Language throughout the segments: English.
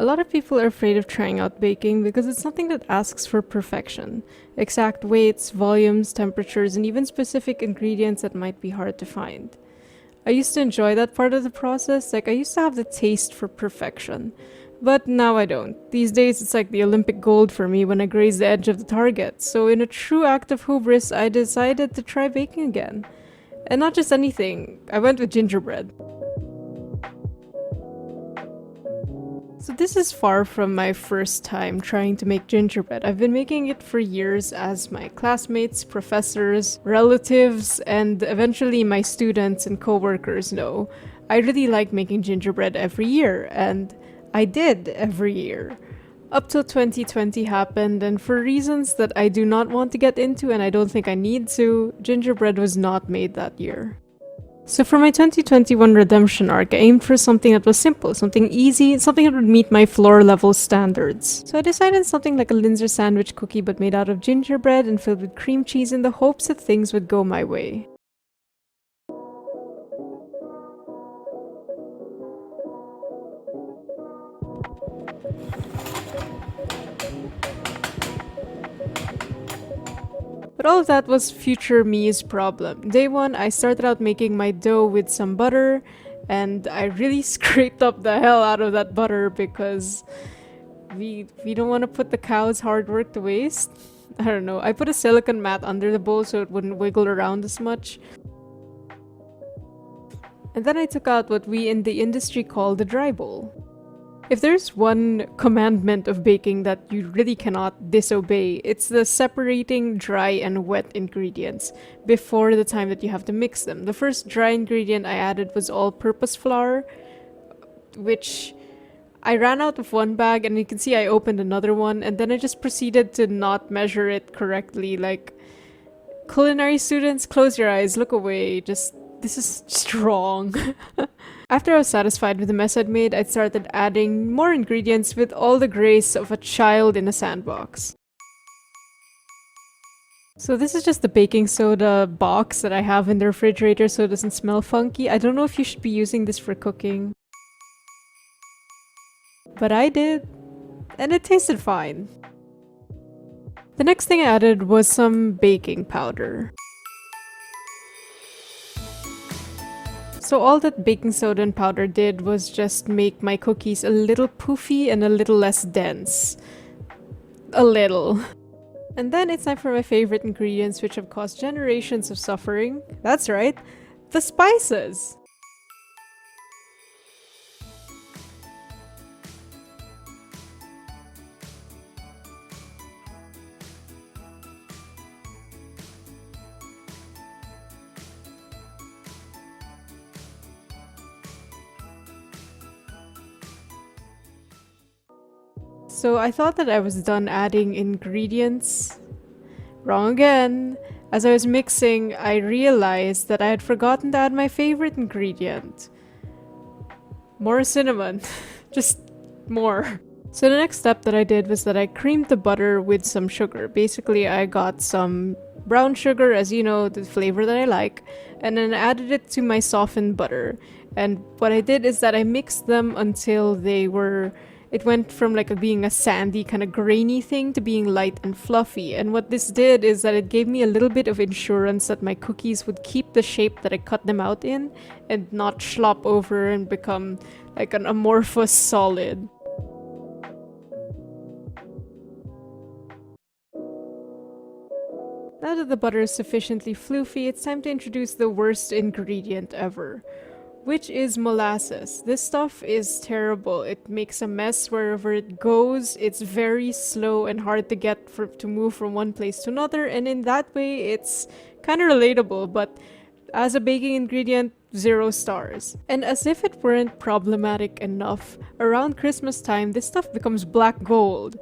A lot of people are afraid of trying out baking because it's something that asks for perfection. Exact weights, volumes, temperatures, and even specific ingredients that might be hard to find. I used to enjoy that part of the process, like I used to have the taste for perfection. But now I don't. These days it's like the Olympic gold for me when I graze the edge of the target. So in a true act of hubris, I decided to try baking again. And not just anything, I went with gingerbread. So this is far from my first time trying to make gingerbread. I've been making it for years as my classmates, professors, relatives, and eventually my students and coworkers know. I really like making gingerbread every year, and I did every year. Up till 2020 happened, and for reasons that I do not want to get into and I don't think I need to, gingerbread was not made that year. So for my 2021 redemption arc, I aimed for something that was simple, something easy, something that would meet my floor level standards. So I decided something like a Linzer sandwich cookie but made out of gingerbread and filled with cream cheese in the hopes that things would go my way. But all of that was future me's problem. Day one, I started out making my dough with some butter, and I really scraped up the hell out of that butter because we don't want to put the cow's hard work to waste. I don't know. I put a silicone mat under the bowl so it wouldn't wiggle around as much. And then I took out what we in the industry call the dry bowl. If there's one commandment of baking that you really cannot disobey, it's the separating dry and wet ingredients before the time that you have to mix them. The first dry ingredient I added was all-purpose flour, which I ran out of one bag, and you can see I opened another one, and then I just proceeded to not measure it correctly. Like, culinary students, close your eyes, look away, this is strong. After I was satisfied with the mess I'd made, I started adding more ingredients with all the grace of a child in a sandbox. So this is just the baking soda box that I have in the refrigerator so it doesn't smell funky. I don't know if you should be using this for cooking, but I did, and it tasted fine. The next thing I added was some baking powder. So all that baking soda and powder did was just make my cookies a little poofy and a little less dense. A little. And then it's time for my favorite ingredients, which have caused generations of suffering. That's right, the spices! So I thought that I was done adding ingredients. Wrong again. As I was mixing, I realized that I had forgotten to add my favorite ingredient. More cinnamon. Just more. So the next step that I did was that I creamed the butter with some sugar. Basically, I got some brown sugar, as you know, the flavor that I like, and then added it to my softened butter. And what I did is that I mixed them until it went from like being a sandy kind of grainy thing to being light and fluffy. And what this did is that it gave me a little bit of insurance that my cookies would keep the shape that I cut them out in and not slop over and become like an amorphous solid. Now that the butter is sufficiently floofy, it's time to introduce the worst ingredient ever, which is molasses. This stuff is terrible. It makes a mess wherever it goes. It's very slow and hard to get to move from one place to another, and in that way it's kind of relatable, but as a baking ingredient, 0 stars. And as if it weren't problematic enough, around Christmas time this stuff becomes black gold.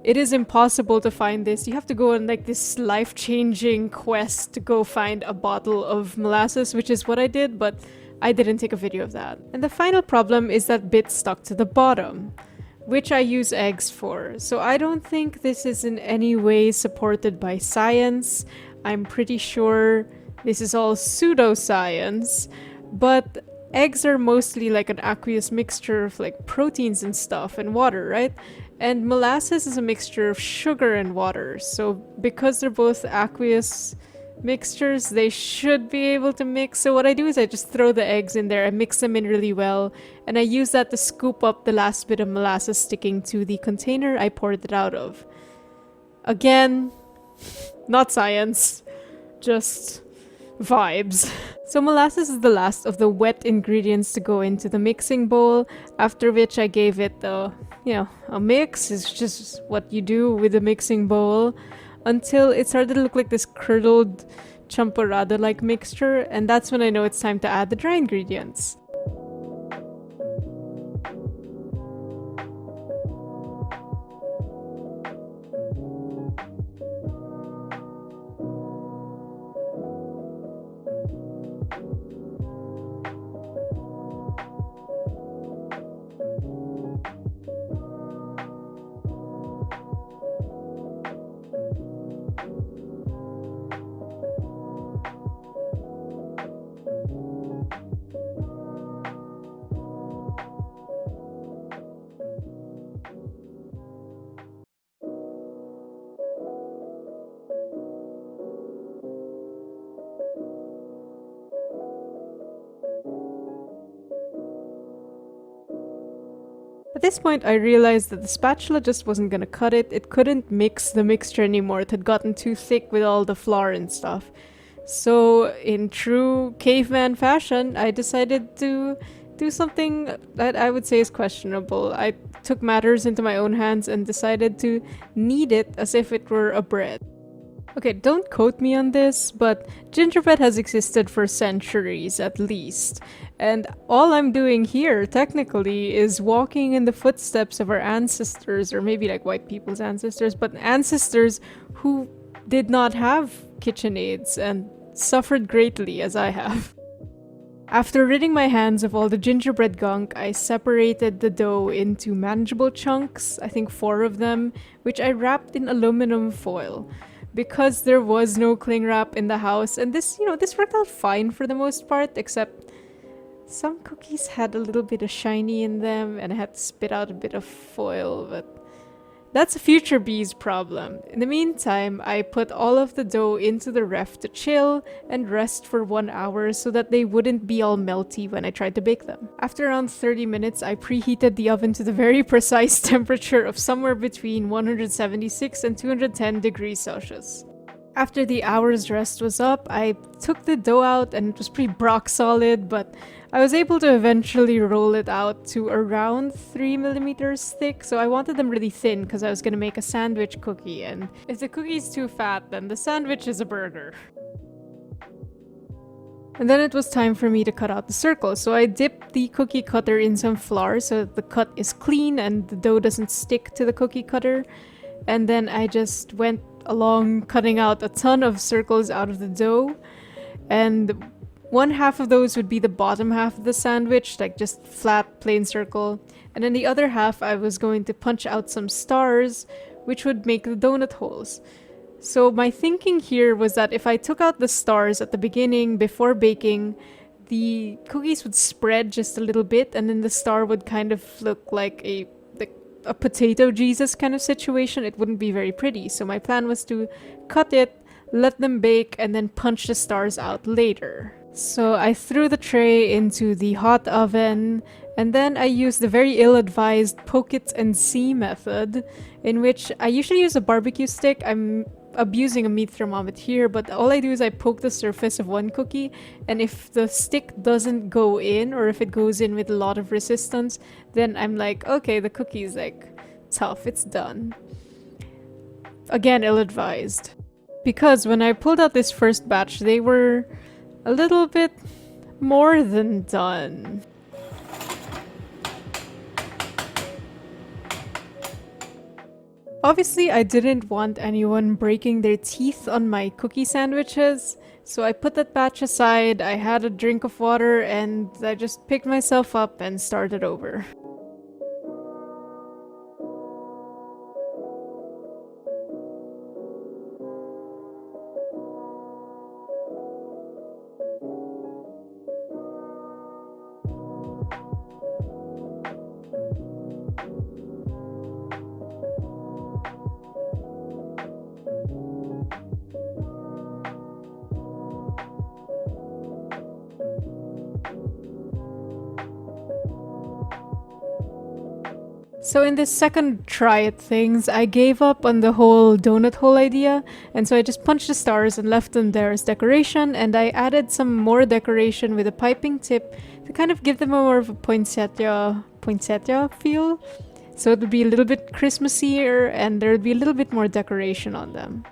It is impossible to find this. You have to go on like this life-changing quest to go find a bottle of molasses, which is what I did, but I didn't take a video of that. And the final problem is that bit stuck to the bottom, which I use eggs for. So I don't think this is in any way supported by science. I'm pretty sure this is all pseudoscience, but eggs are mostly like an aqueous mixture of like proteins and stuff and water, right? And molasses is a mixture of sugar and water. So because they're both aqueous mixtures, they should be able to mix. So what I do is I just throw the eggs in there, I mix them in really well, and I use that to scoop up the last bit of molasses sticking to the container I poured it out of. Again, not science, just vibes. So molasses is the last of the wet ingredients to go into the mixing bowl, after which I gave it a mix. It's just what you do with a mixing bowl until it started to look like this curdled champorado-like mixture, and that's when I know it's time to add the dry ingredients. At this point, I realized that the spatula just wasn't gonna cut it. It couldn't mix the mixture anymore. It had gotten too thick with all the flour and stuff. So, in true caveman fashion, I decided to do something that I would say is questionable. I took matters into my own hands and decided to knead it as if it were a bread. Okay, don't quote me on this, but gingerbread has existed for centuries at least. And all I'm doing here, technically, is walking in the footsteps of our ancestors, or maybe like white people's ancestors, but ancestors who did not have KitchenAids and suffered greatly as I have. After ridding my hands of all the gingerbread gunk, I separated the dough into manageable chunks, I think 4 of them, which I wrapped in aluminum foil. Because there was no cling wrap in the house, and this worked out fine for the most part, except some cookies had a little bit of shiny in them, and I had to spit out a bit of foil, but that's a future bee's problem. In the meantime, I put all of the dough into the ref to chill and rest for 1 hour so that they wouldn't be all melty when I tried to bake them. After around 30 minutes, I preheated the oven to the very precise temperature of somewhere between 176 and 210 degrees Celsius. After the hour's rest was up, I took the dough out and it was pretty rock solid, but I was able to eventually roll it out to around 3 millimeters thick, so I wanted them really thin because I was going to make a sandwich cookie, and if the cookie's too fat, then the sandwich is a burger. And then it was time for me to cut out the circle, so I dipped the cookie cutter in some flour so that the cut is clean and the dough doesn't stick to the cookie cutter, and then I just went along cutting out a ton of circles out of the dough, and one half of those would be the bottom half of the sandwich, like just flat, plain circle. And then the other half, I was going to punch out some stars, which would make the donut holes. So my thinking here was that if I took out the stars at the beginning, before baking, the cookies would spread just a little bit, and then the star would kind of look like a potato Jesus kind of situation. It wouldn't be very pretty. So my plan was to cut it, let them bake, and then punch the stars out later. So I threw the tray into the hot oven, and then I used the very ill-advised poke it and see method, in which I usually use a barbecue stick. I'm abusing a meat thermometer here, but all I do is I poke the surface of one cookie, and if the stick doesn't go in, or if it goes in with a lot of resistance, then I'm like, okay, the cookie's like tough, it's done. Again, ill-advised. Because when I pulled out this first batch, they were a little bit more than done. Obviously, I didn't want anyone breaking their teeth on my cookie sandwiches, so I put that batch aside, I had a drink of water, and I just picked myself up and started over. So in this second try at things, I gave up on the whole donut hole idea, and so I just punched the stars and left them there as decoration, and I added some more decoration with a piping tip to kind of give them a more of a poinsettia feel. So it would be a little bit Christmassier, and there would be a little bit more decoration on them.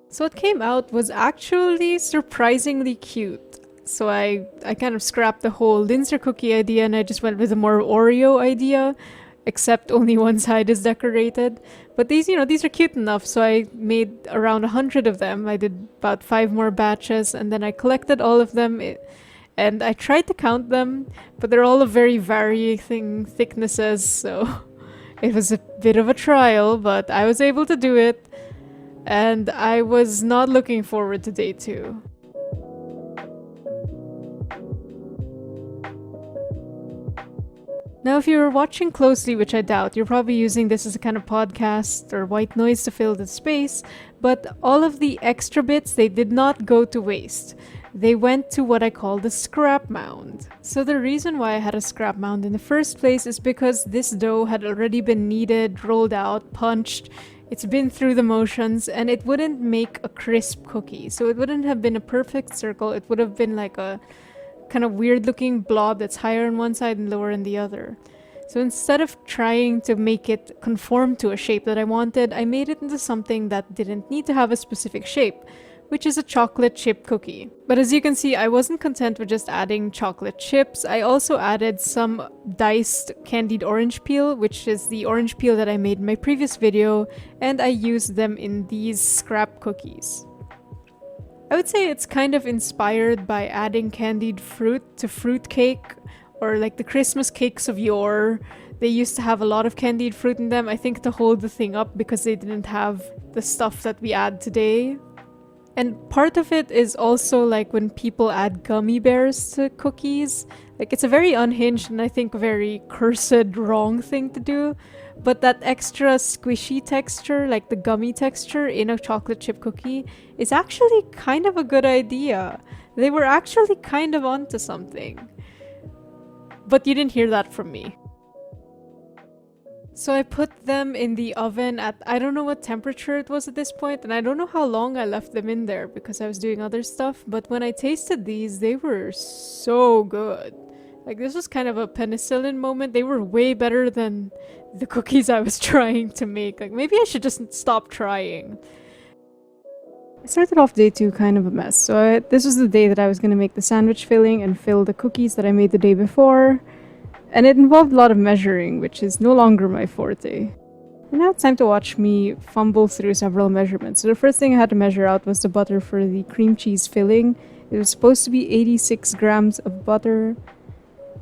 So what came out was actually surprisingly cute. So I kind of scrapped the whole Linzer cookie idea and I just went with a more Oreo idea, except only one side is decorated. But these are cute enough, so I made around 100 of them. I did about 5 more batches and then I collected all of them and I tried to count them, but they're all of very varying thicknesses, so it was a bit of a trial, but I was able to do it. And I was not looking forward to day 2. Now, if you were watching closely, which I doubt, you're probably using this as a kind of podcast or white noise to fill the space, but all of the extra bits, they did not go to waste. They went to what I call the scrap mound. So the reason why I had a scrap mound in the first place is because this dough had already been kneaded, rolled out, punched. It's been through the motions, and it wouldn't make a crisp cookie. So it wouldn't have been a perfect circle. It would have been like a kind of weird looking blob that's higher on one side and lower on the other. So instead of trying to make it conform to a shape that I wanted, I made it into something that didn't need to have a specific shape, which is a chocolate chip cookie. But as you can see, I wasn't content with just adding chocolate chips. I also added some diced candied orange peel, which is the orange peel that I made in my previous video, and I used them in these scrap cookies. I would say it's kind of inspired by adding candied fruit to fruit cake, or like the Christmas cakes of yore. They used to have a lot of candied fruit in them, I think to hold the thing up because they didn't have the stuff that we add today. And part of it is also like when people add gummy bears to cookies. Like it's a very unhinged and I think very cursed wrong thing to do. But that extra squishy texture, like the gummy texture in a chocolate chip cookie, is actually kind of a good idea. They were actually kind of onto something. But you didn't hear that from me. So I put them in the oven at, I don't know what temperature it was at this point, and I don't know how long I left them in there because I was doing other stuff, but when I tasted these, they were so good. Like this was kind of a penicillin moment. They were way better than the cookies I was trying to make. Like maybe I should just stop trying. I started off day 2 kind of a mess. So this was the day that I was going to make the sandwich filling and fill the cookies that I made the day before. And it involved a lot of measuring, which is no longer my forte. And now it's time to watch me fumble through several measurements. So the first thing I had to measure out was the butter for the cream cheese filling. It was supposed to be 86 grams of butter.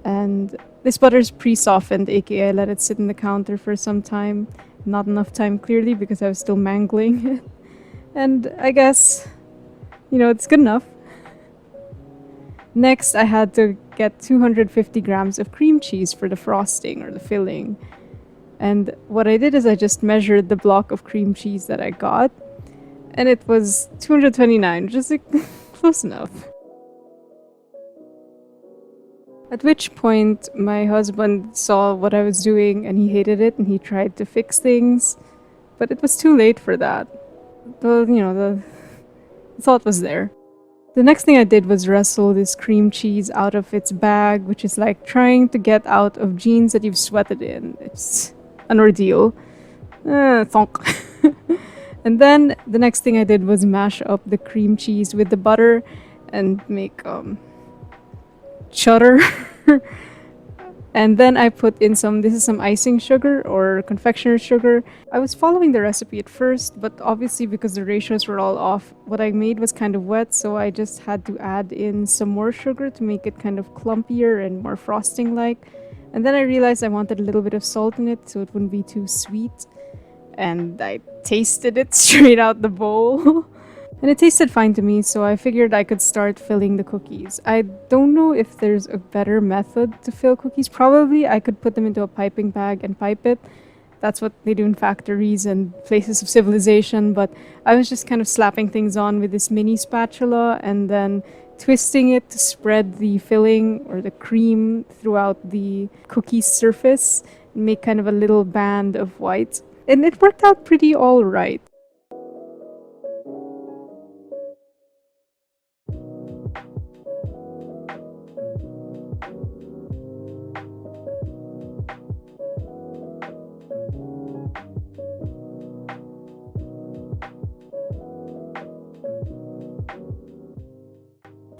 And this butter is pre-softened, aka I let it sit in the counter for some time. Not enough time, clearly, because I was still mangling it. And I guess, it's good enough. Next, I had to get 250 grams of cream cheese for the frosting or the filling. And what I did is I just measured the block of cream cheese that I got. And it was 229, which is close enough. At which point, my husband saw what I was doing and he hated it and he tried to fix things. But it was too late for that. The thought was there. The next thing I did was wrestle this cream cheese out of its bag, which is like trying to get out of jeans that you've sweated in. It's an ordeal. Thonk. And then the next thing I did was mash up the cream cheese with the butter and make cheddar. And then I put in this is some icing sugar or confectioner's sugar. I was following the recipe at first, but obviously because the ratios were all off, what I made was kind of wet, so I just had to add in some more sugar to make it kind of clumpier and more frosting-like. And then I realized I wanted a little bit of salt in it so it wouldn't be too sweet. And I tasted it straight out the bowl. And it tasted fine to me, so I figured I could start filling the cookies. I don't know if there's a better method to fill cookies. Probably I could put them into a piping bag and pipe it. that's what they do in factories and places of civilization, but I was just kind of slapping things on with this mini spatula and then twisting it to spread the filling or the cream throughout the cookie surface and make kind of a little band of white. And it worked out pretty all right.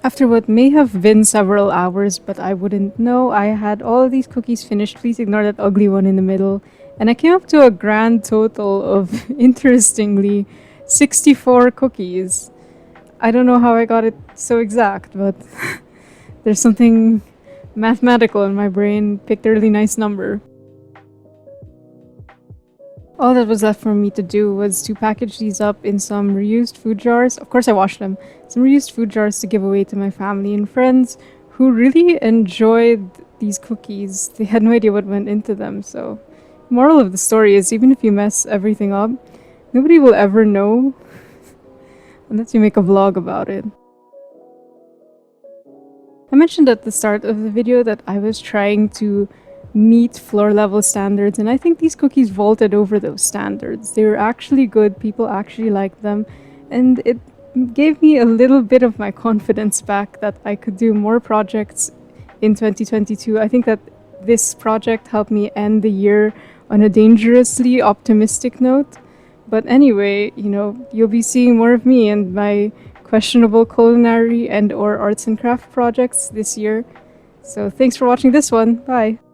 After what may have been several hours, but I wouldn't know, I had all of these cookies finished. Please ignore that ugly one in the middle. And I came up to a grand total of, interestingly, 64 cookies. I don't know how I got it so exact, but there's something mathematical in my brain. Picked a really nice number. All that was left for me to do was to package these up in some reused food jars. Of course, I washed them. Some reused food jars to give away to my family and friends who really enjoyed these cookies. They had no idea what went into them. So, moral of the story is even if you mess everything up, nobody will ever know unless you make a vlog about it. I mentioned at the start of the video that I was trying to meet floor level standards, and I think these cookies vaulted over those standards. They were actually good, people actually liked them, and it gave me a little bit of my confidence back that I could do more projects in 2022. I think that this project helped me end the year on a dangerously optimistic note. But anyway, you'll be seeing more of me and my questionable culinary and or arts and craft projects this year. So thanks for watching this one. Bye!